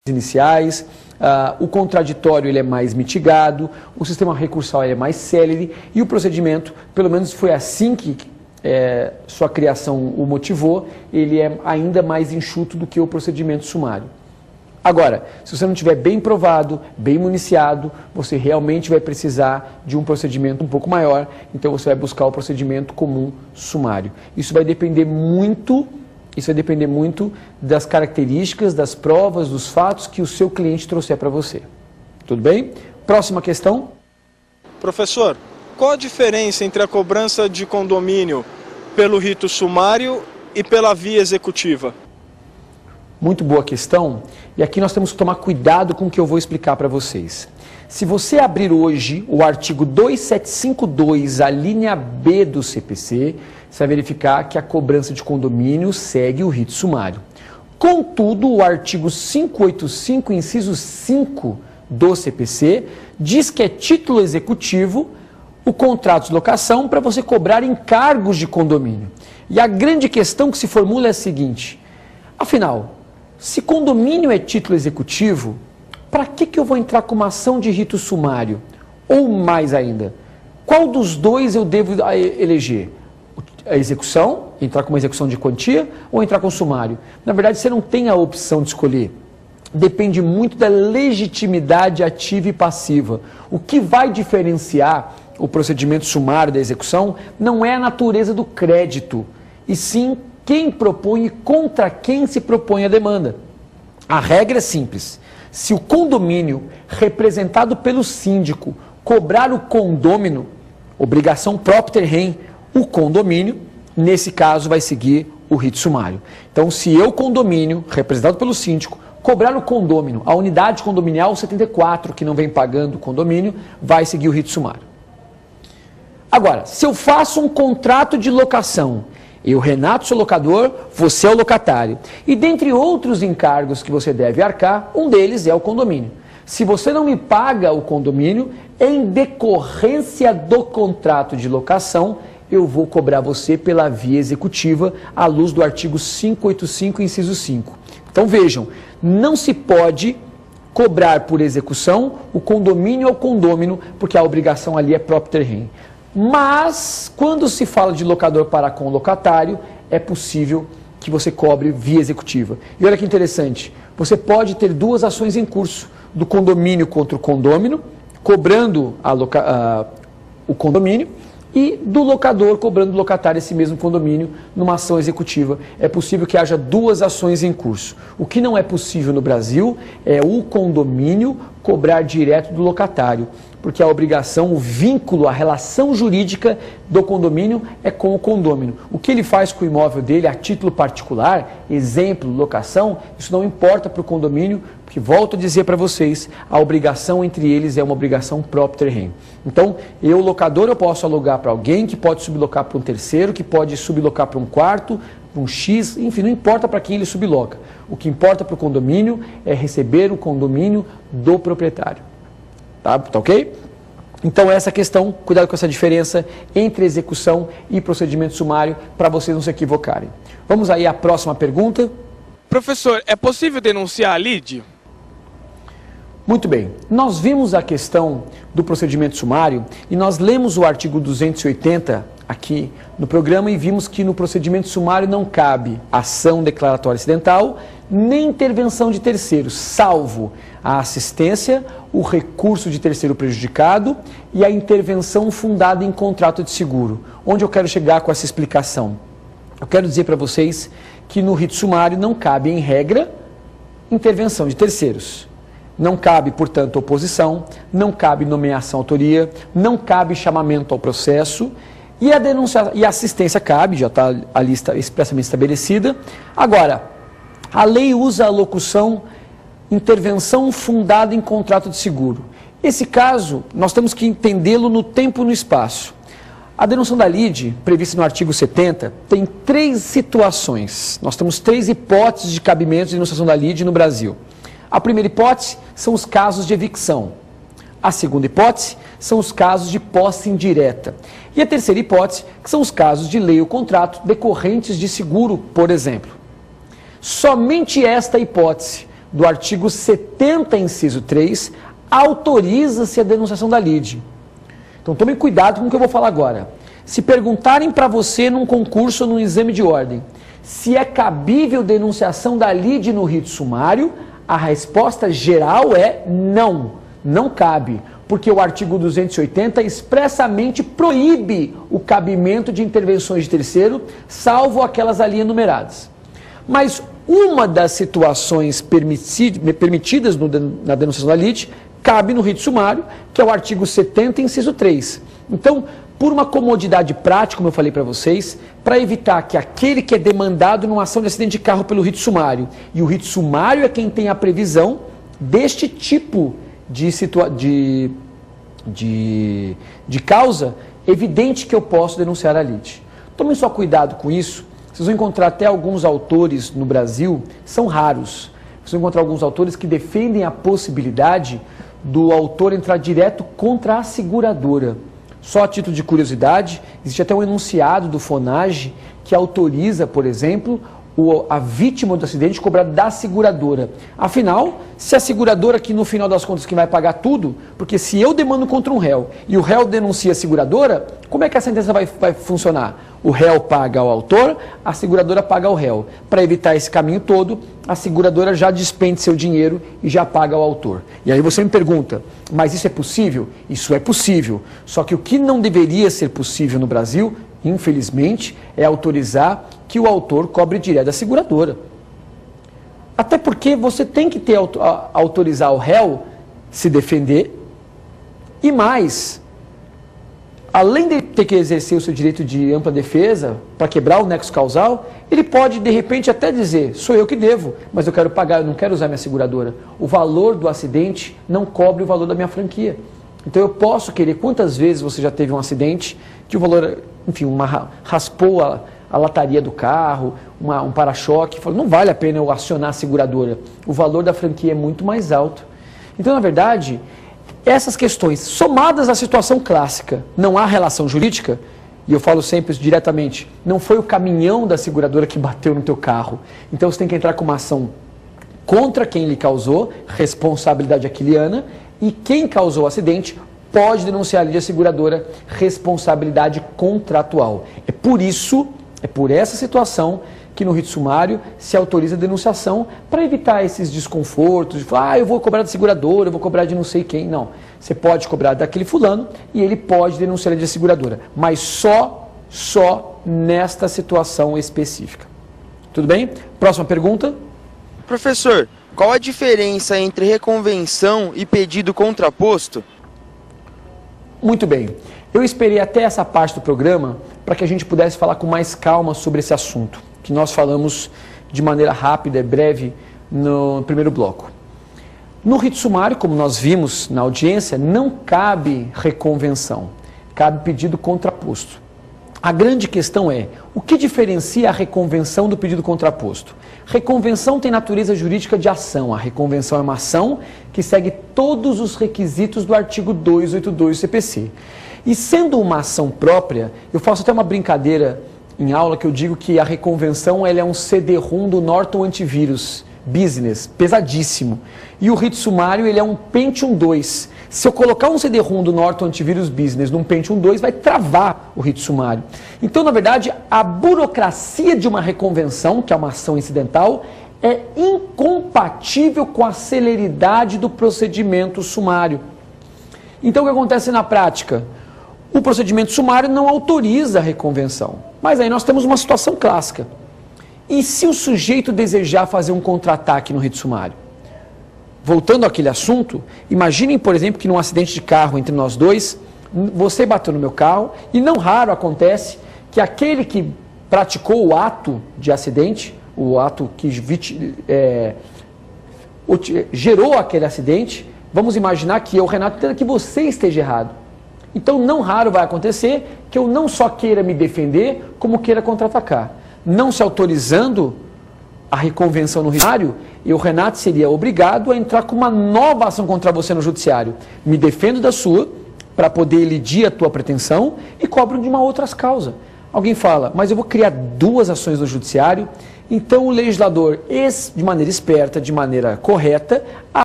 iniciais, o contraditório ele é mais mitigado, o sistema recursal é mais célere e o procedimento, pelo menos foi assim que sua criação o motivou, ele é ainda mais enxuto do que o procedimento sumário. Agora, se você não tiver bem provado, bem municiado, você realmente vai precisar de um procedimento um pouco maior, então você vai buscar o procedimento comum sumário. Isso vai depender muito das características, das provas, dos fatos que o seu cliente trouxer para você. Tudo bem? Próxima questão. Professor, qual a diferença entre a cobrança de condomínio pelo rito sumário e pela via executiva? Muito boa questão. E aqui nós temos que tomar cuidado com o que eu vou explicar para vocês. Se você abrir hoje o artigo 2752, a linha B do CPC, você vai verificar que a cobrança de condomínio segue o rito sumário. Contudo, o artigo 585, inciso 5 do CPC, diz que é título executivo o contrato de locação para você cobrar encargos de condomínio. E a grande questão que se formula é a seguinte: afinal, se condomínio é título executivo, para que eu vou entrar com uma ação de rito sumário? Ou mais ainda, qual dos dois eu devo eleger? A execução, entrar com uma execução de quantia ou entrar com sumário? Na verdade, você não tem a opção de escolher. Depende muito da legitimidade ativa e passiva. O que vai diferenciar o procedimento sumário da execução não é a natureza do crédito, e sim quem propõe e contra quem se propõe a demanda. A regra é simples. Se o condomínio, representado pelo síndico, cobrar o condômino, obrigação propter rem, o condomínio, nesse caso vai seguir o rito sumário. Então, se eu, condomínio, representado pelo síndico, cobrar o condômino, a unidade condominial 74, que não vem pagando o condomínio, vai seguir o rito sumário. Agora, se eu faço um contrato de locação, eu, Renato, sou locador, você é o locatário. E dentre outros encargos que você deve arcar, um deles é o condomínio. Se você não me paga o condomínio, em decorrência do contrato de locação, eu vou cobrar você pela via executiva, à luz do artigo 585, inciso 5. Então vejam, não se pode cobrar por execução o condomínio ao condômino, porque a obrigação ali é propter rem. Mas, quando se fala de locador para com locatário, é possível que você cobre via executiva. E olha que interessante, você pode ter duas ações em curso, do condomínio contra o condômino, cobrando o condomínio, e do locador cobrando do locatário esse mesmo condomínio numa ação executiva. É possível que haja duas ações em curso. O que não é possível no Brasil é o condomínio cobrar direto do locatário, porque a obrigação, o vínculo, a relação jurídica do condomínio é com o condômino. O que ele faz com o imóvel dele a título particular, exemplo, locação, isso não importa para o condomínio, porque, volto a dizer para vocês, a obrigação entre eles é uma obrigação propter rem. Então, eu, locador, eu posso alugar para alguém, que pode sublocar para um terceiro, que pode sublocar para um quarto, para um X, enfim, não importa para quem ele subloca. O que importa para o condomínio é receber o condomínio do proprietário. Tá ok? Então essa questão, cuidado com essa diferença entre execução e procedimento sumário, para vocês não se equivocarem. Vamos aí à próxima pergunta. Professor, é possível denunciar a lide? Muito bem, nós vimos a questão do procedimento sumário e nós lemos o artigo 280 aqui no programa e vimos que no procedimento sumário não cabe ação declaratória acidental nem intervenção de terceiros, salvo a assistência, o recurso de terceiro prejudicado e a intervenção fundada em contrato de seguro. Onde eu quero chegar com essa explicação? Eu quero dizer para vocês que no rito sumário não cabe, em regra, intervenção de terceiros. Não cabe, portanto, oposição, não cabe nomeação autoria, não cabe chamamento ao processo e a denúncia e a assistência cabe, já está a lista expressamente estabelecida. Agora, a lei usa a locução intervenção fundada em contrato de seguro. Esse caso, nós temos que entendê-lo no tempo e no espaço. A denúncia da lide, prevista no artigo 70, tem três situações. Nós temos três hipóteses de cabimento de denunciação da lide no Brasil. A primeira hipótese são os casos de evicção. A segunda hipótese são os casos de posse indireta. E a terceira hipótese, que são os casos de lei ou contrato decorrentes de seguro, por exemplo. Somente esta hipótese do artigo 70, inciso 3, autoriza-se a denunciação da lide. Então tome cuidado com o que eu vou falar agora. Se perguntarem para você num concurso ou num exame de ordem se é cabível denunciação da lide no rito sumário, a resposta geral é não, não cabe, porque o artigo 280 expressamente proíbe o cabimento de intervenções de terceiro, salvo aquelas ali enumeradas. Mas uma das situações permitidas na denunciação da lide cabe no rito sumário, que é o artigo 70, inciso 3. Então, por uma comodidade prática, como eu falei para vocês, para evitar que aquele que é demandado numa ação de acidente de carro pelo rito sumário, e o rito sumário é quem tem a previsão deste tipo de causa, evidente que eu posso denunciar a lide. Tomem só cuidado com isso. Vocês vão encontrar até alguns autores no Brasil, são raros, vocês vão encontrar alguns autores que defendem a possibilidade do autor entrar direto contra a seguradora. Só a título de curiosidade, existe até um enunciado do FONAGE que autoriza, por exemplo, a vítima do acidente cobrar da seguradora. Afinal, se a seguradora, que no final das contas que vai pagar tudo, porque se eu demando contra um réu e o réu denuncia a seguradora, como é que a sentença vai funcionar? O réu paga ao autor, a seguradora paga ao réu. Para evitar esse caminho todo, a seguradora já despende seu dinheiro e já paga ao autor. E aí você me pergunta, mas isso é possível? Isso é possível. Só que o que não deveria ser possível no Brasil, infelizmente, é autorizar que o autor cobre direto da seguradora. Até porque você tem que autorizar o réu se defender e mais, além de ter que exercer o seu direito de ampla defesa para quebrar o nexo causal, ele pode de repente até dizer, sou eu que devo, mas eu quero pagar, eu não quero usar minha seguradora. O valor do acidente não cobre o valor da minha franquia. Então eu posso querer, quantas vezes você já teve um acidente que o valor, enfim, raspou a lataria do carro, um para-choque, falou, não vale a pena eu acionar a seguradora, o valor da franquia é muito mais alto. Então, na verdade, essas questões, somadas à situação clássica, não há relação jurídica, e eu falo sempre isso diretamente, não foi o caminhão da seguradora que bateu no teu carro, então você tem que entrar com uma ação contra quem lhe causou, responsabilidade aquiliana, e quem causou o acidente pode denunciar a lide seguradora, responsabilidade contratual. É por isso, é por essa situação que no rito sumário se autoriza a denunciação para evitar esses desconfortos, de falar, eu vou cobrar da seguradora, eu vou cobrar de não sei quem. Não, você pode cobrar daquele fulano e ele pode denunciar a lide seguradora, mas só nesta situação específica. Tudo bem? Próxima pergunta. Professor, qual a diferença entre reconvenção e pedido contraposto? Muito bem. Eu esperei até essa parte do programa para que a gente pudesse falar com mais calma sobre esse assunto, que nós falamos de maneira rápida e breve no primeiro bloco. No rito sumário, como nós vimos na audiência, não cabe reconvenção, cabe pedido contraposto. A grande questão é, o que diferencia a reconvenção do pedido contraposto? Reconvenção tem natureza jurídica de ação. A reconvenção é uma ação que segue todos os requisitos do artigo 282 do CPC. E sendo uma ação própria, eu faço até uma brincadeira em aula que eu digo que a reconvenção ela é um CD-ROM do Norton Antivírus Business, pesadíssimo. E o rito sumário ele é um Pentium 2. Se eu colocar um CD-ROM do Norton Antivírus Business num Pentium 2, vai travar o rito sumário. Então, na verdade, a burocracia de uma reconvenção, que é uma ação incidental, é incompatível com a celeridade do procedimento sumário. Então, o que acontece na prática? O procedimento sumário não autoriza a reconvenção. Mas aí nós temos uma situação clássica. E se o sujeito desejar fazer um contra-ataque no rito sumário? Voltando àquele assunto, imaginem, por exemplo, que num acidente de carro entre nós dois, você bateu no meu carro e não raro acontece que aquele que praticou o ato de acidente, o ato que gerou aquele acidente, vamos imaginar que eu, Renato, entenda que você esteja errado. Então, não raro vai acontecer que eu não só queira me defender, como queira contra-atacar. Não se autorizando a reconvenção no judiciário, eu, Renato, seria obrigado a entrar com uma nova ação contra você no judiciário. Me defendo da sua, para poder elidir a tua pretensão e cobro de uma outra causa. Alguém fala, mas eu vou criar duas ações no judiciário, Então o legislador, de maneira esperta, de maneira correta,